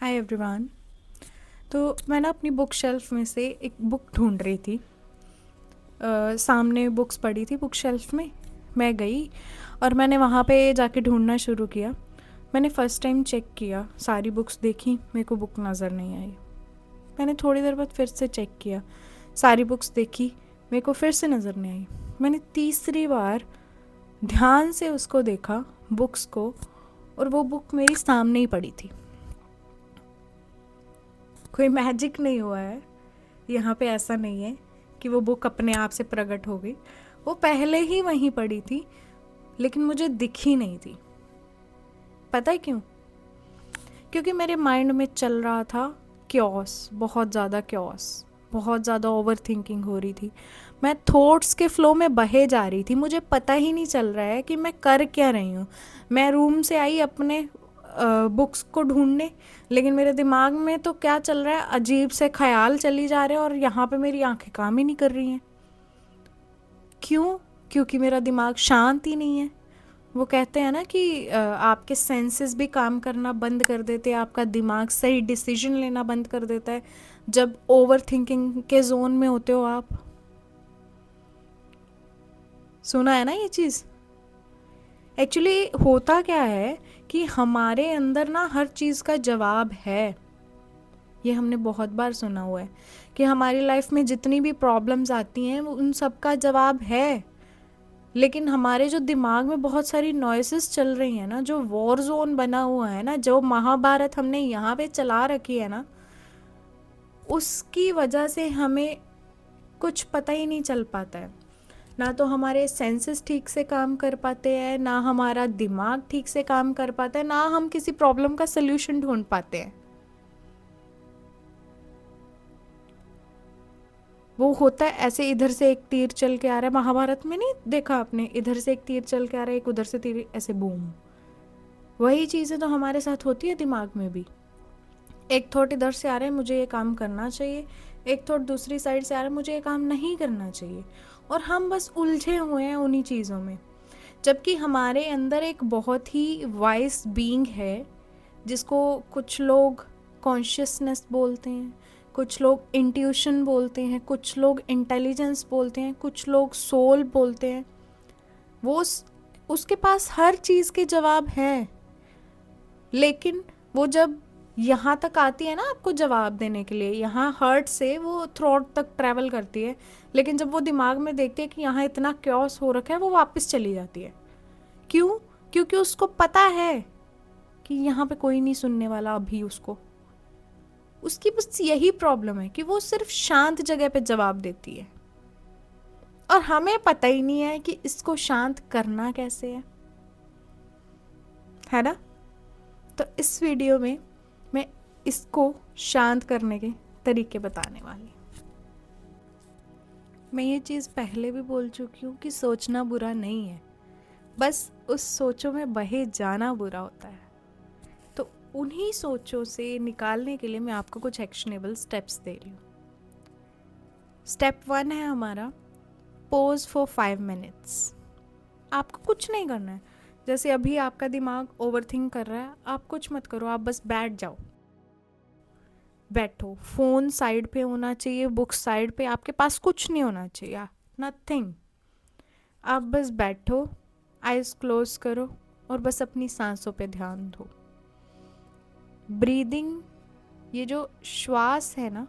Hi everyone. तो मैं ना अपनी बुक शेल्फ में से एक बुक ढूंढ रही थी। सामने बुक्स पड़ी थी बुक शेल्फ में। मैं गई और मैंने वहाँ पे जाके ढूंढना शुरू किया। मैंने फ़र्स्ट टाइम चेक किया, सारी बुक्स देखी, मेरे को बुक नज़र नहीं आई। मैंने थोड़ी देर बाद फिर से चेक किया, सारी बुक्स देखी, मेरे को फिर से नज़र नहीं आई। मैंने तीसरी बार ध्यान से उसको देखा, बुक्स को, और वो बुक मेरी सामने ही पड़ी थी। कोई मैजिक नहीं हुआ है यहाँ पे, ऐसा नहीं है कि वो बुक अपने आप से प्रकट हो गई। वो पहले ही वहीं पड़ी थी, लेकिन मुझे दिखी नहीं थी। पता है क्यों? क्योंकि मेरे माइंड में चल रहा था क्योस, बहुत ज़्यादा क्योस, बहुत ज़्यादा ओवर थिंकिंग हो रही थी। मैं थॉट्स के फ्लो में बहे जा रही थी, मुझे पता ही नहीं चल रहा है कि मैं कर क्या रही हूँ। मैं रूम से आई अपने बुक्स को ढूंढने, लेकिन मेरे दिमाग में तो क्या चल रहा है, अजीब से ख्याल चली जा रहे हैं और यहाँ पे मेरी आंखें काम ही नहीं कर रही हैं। क्यों? क्योंकि मेरा दिमाग शांत ही नहीं है। वो कहते हैं ना कि आपके सेंसेस भी काम करना बंद कर देते हैं, आपका दिमाग सही डिसीजन लेना बंद कर देता है जब ओवर थिंकिंग के जोन में होते हो आप। सुना है ना ये चीज़? एक्चुअली होता क्या है कि हमारे अंदर ना हर चीज़ का जवाब है। ये हमने बहुत बार सुना हुआ है कि हमारी लाइफ में जितनी भी प्रॉब्लम्स आती हैं उन सब का जवाब है। लेकिन हमारे जो दिमाग में बहुत सारी नॉइसेस चल रही हैं ना, जो वॉर जोन बना हुआ है ना, जो महाभारत हमने यहाँ पे चला रखी है ना, उसकी वजह से हमें कुछ पता ही नहीं चल पाता है। ना तो हमारे सेंसेस ठीक से काम कर पाते हैं, ना हमारा दिमाग ठीक से काम कर पाता है, ना हम किसी प्रॉब्लम का सल्यूशन ढूंढ पाते हैं। वो होता है ऐसे, इधर से एक तीर चल के आ रहा है। महाभारत में नहीं देखा आपने, इधर से एक तीर चल के आ रहा है, एक उधर से तीर, ऐसे बूम। वही चीज़ें तो हमारे साथ होती है दिमाग में भी। एक थॉट इधर से आ रहा है, मुझे ये काम करना चाहिए, एक थॉट दूसरी साइड से आ रहा है, मुझे ये काम नहीं करना चाहिए, और हम बस उलझे हुए हैं उन्हीं चीज़ों में। जबकि हमारे अंदर एक बहुत ही वाइस बीइंग है, जिसको कुछ लोग कॉन्शियसनेस बोलते हैं, कुछ लोग इंट्यूशन बोलते हैं, कुछ लोग इंटेलिजेंस बोलते हैं, कुछ लोग सोल बोलते हैं। वो उसके पास हर चीज़ के जवाब हैं, लेकिन वो जब यहाँ तक आती है ना आपको जवाब देने के लिए, यहाँ हार्ट से वो थ्रोट तक ट्रैवल करती है, लेकिन जब वो दिमाग में देखती है कि यहाँ इतना क्योस हो रखा है, वो वापस चली जाती है। क्यों? क्योंकि उसको पता है कि यहाँ पे कोई नहीं सुनने वाला अभी उसको। उसकी बस यही प्रॉब्लम है कि वो सिर्फ शांत जगह पे जवाब देती है, और हमें पता ही नहीं है कि इसको शांत करना कैसे है ना? तो इस वीडियो में मैं इसको शांत करने के तरीके बताने वाली हूँ। मैं ये चीज़ पहले भी बोल चुकी हूँ कि सोचना बुरा नहीं है, बस उस सोचों में बहे जाना बुरा होता है। तो उन्हीं सोचों से निकालने के लिए मैं आपको कुछ एक्शनेबल स्टेप्स दे रही हूँ। स्टेप 1 है हमारा, पोज फॉर 5 मिनट्स। आपको कुछ नहीं करना है। जैसे अभी आपका दिमाग ओवरथिंक कर रहा है, आप कुछ मत करो, आप बस बैठ जाओ। बैठो, फ़ोन साइड पे होना चाहिए, बुक साइड पे, आपके पास कुछ नहीं होना चाहिए, नथिंग। आप बस बैठो, आइज़ क्लोज करो और बस अपनी सांसों पे ध्यान दो। ब्रीदिंग, ये जो श्वास है ना,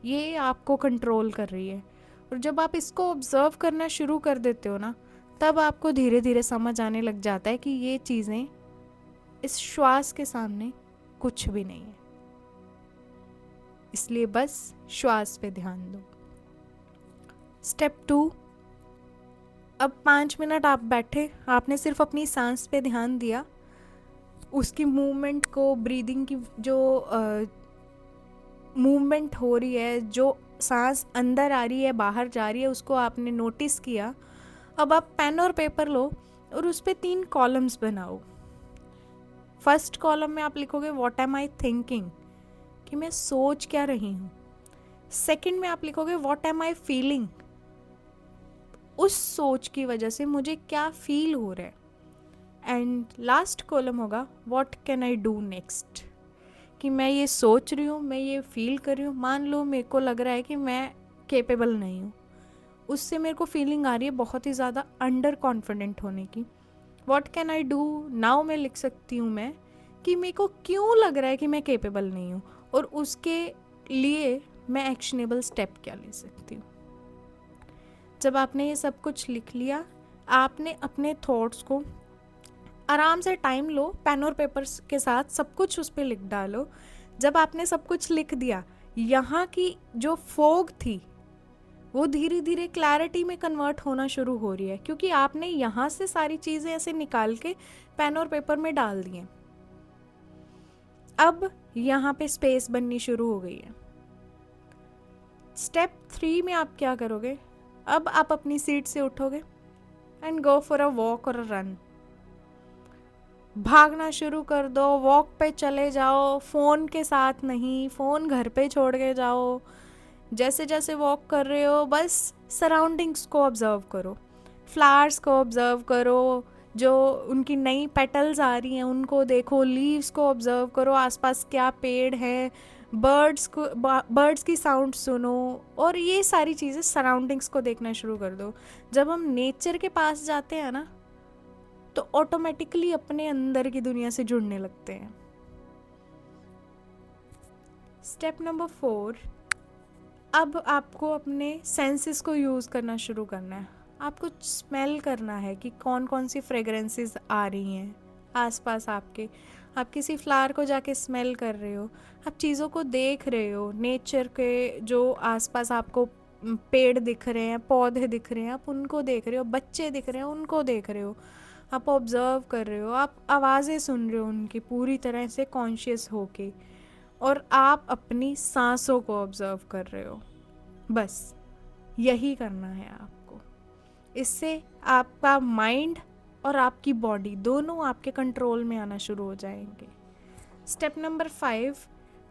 ये आपको कंट्रोल कर रही है, और जब आप इसको ऑब्जर्व करना शुरू कर देते हो ना, तब आपको धीरे धीरे समझ आने लग जाता है कि ये चीज़ें इस श्वास के सामने कुछ भी नहीं है। इसलिए बस श्वास पे ध्यान दो। स्टेप 2, अब 5 मिनट आप बैठे, आपने सिर्फ अपनी सांस पे ध्यान दिया, उसकी मूवमेंट को, ब्रीदिंग की जो मूवमेंट हो रही है, जो सांस अंदर आ रही है बाहर जा रही है, उसको आपने नोटिस किया। अब आप पेन और पेपर लो और उस पर 3 कॉलम्स बनाओ। फर्स्ट कॉलम में आप लिखोगे व्हाट एम आई थिंकिंग, कि मैं सोच क्या रही हूँ। सेकंड में आप लिखोगे व्हाट एम आई फीलिंग, उस सोच की वजह से मुझे क्या फील हो रहा है। एंड लास्ट कॉलम होगा what can I do next, कि मैं ये सोच रही हूँ, मैं ये फील कर रही हूँ, मान लो मेरे को लग रहा है कि मैं केपेबल नहीं हूँ, उससे मेरे को फीलिंग आ रही है बहुत ही ज़्यादा अंडर कॉन्फिडेंट होने की। What can I do now? मैं लिख सकती हूँ मैं कि मेरे को क्यों लग रहा है कि मैं केपेबल नहीं हूँ, और उसके लिए मैं एक्शनेबल स्टेप क्या ले सकती हूँ। जब आपने ये सब कुछ लिख लिया, आपने अपने थॉट्स को आराम से टाइम लो, पेन और पेपर के साथ सब कुछ उस पर लिख डालो। जब आपने सब कुछ लिख दिया, यहाँ की जो फोग थी वो धीरे धीरे क्लैरिटी में कन्वर्ट होना शुरू हो रही है, क्योंकि आपने यहाँ से सारी चीज़ें ऐसे निकाल के पेन और पेपर में डाल दी हैं। अब यहाँ पे स्पेस बननी शुरू हो गई है। स्टेप 3 में आप क्या करोगे? अब आप अपनी सीट से उठोगे and go for a walk और अ रन। भागना शुरू कर दो, वॉक पे चले जाओ, फ़ोन के साथ नहीं, फ़ोन घर पे छोड़ के जाओ। जैसे जैसे वॉक कर रहे हो बस सराउंडिंग्स को ऑब्ज़र्व करो, फ्लावर्स को ऑब्ज़र्व करो, जो उनकी नई पेटल्स आ रही हैं उनको देखो, लीव्स को ऑब्ज़र्व करो, आसपास क्या पेड़ हैं, बर्ड्स की साउंड सुनो, और ये सारी चीज़ें सराउंडिंग्स को देखना शुरू कर दो। जब हम नेचर के पास जाते हैं ना, तो ऑटोमेटिकली अपने अंदर की दुनिया से जुड़ने लगते हैं। स्टेप नंबर 4, अब आपको अपने सेंसेस को यूज़ करना शुरू करना है। आपको स्मेल करना है कि कौन कौन सी फ्रेगरेंसेस आ रही हैं आसपास आपके। आप किसी फ्लावर को जाके स्मेल कर रहे हो, आप चीज़ों को देख रहे हो, नेचर के जो आसपास आपको पेड़ दिख रहे हैं, पौधे दिख रहे हैं, आप उनको देख रहे हो, बच्चे दिख रहे हैं उनको देख रहे हो, आप ऑब्ज़र्व कर रहे हो, आप आवाज़ें सुन रहे हो उनकी पूरी तरह से कॉन्शियस होके, और आप अपनी सांसों को ऑब्ज़र्व कर रहे हो। बस यही करना है आपको। इससे आपका माइंड और आपकी बॉडी दोनों आपके कंट्रोल में आना शुरू हो जाएंगे। स्टेप नंबर 5,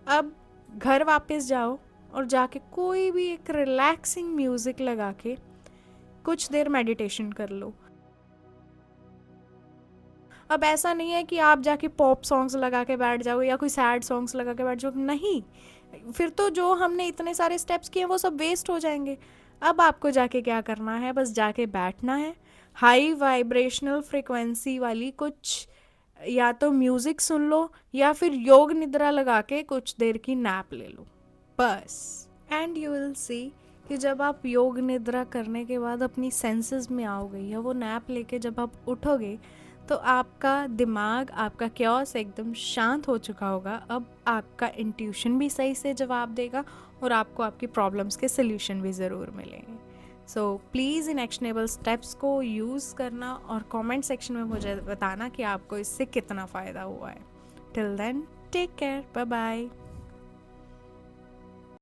अब घर वापस जाओ और जाके कोई भी एक रिलैक्सिंग म्यूज़िक लगा के कुछ देर मेडिटेशन कर लो। अब ऐसा नहीं है कि आप जाके पॉप सॉन्ग्स लगा के बैठ जाओ या कोई सैड सॉन्ग्स लगा के बैठ जाओ, नहीं, फिर तो जो हमने इतने सारे स्टेप्स किए वो सब वेस्ट हो जाएंगे। अब आपको जाके क्या करना है? बस जाके बैठना है, हाई वाइब्रेशनल फ्रिक्वेंसी वाली कुछ या तो म्यूज़िक सुन लो या फिर योग निद्रा लगा के कुछ देर की नैप ले लो, बस। एंड यू विल सी कि जब आप योग निद्रा करने के बाद अपनी सेंसेस में आओगे या वो नैप लेके जब आप उठोगे, तो आपका दिमाग, आपका क्योस एकदम शांत हो चुका होगा। अब आपका इंट्यूशन भी सही से जवाब देगा और आपको आपकी प्रॉब्लम्स के सल्यूशन भी ज़रूर मिलेंगे। So please in actionable steps को यूज़ करना और कमेंट सेक्शन में मुझे बताना कि आपको इससे कितना फ़ायदा हुआ है। Till then, take care, bye bye.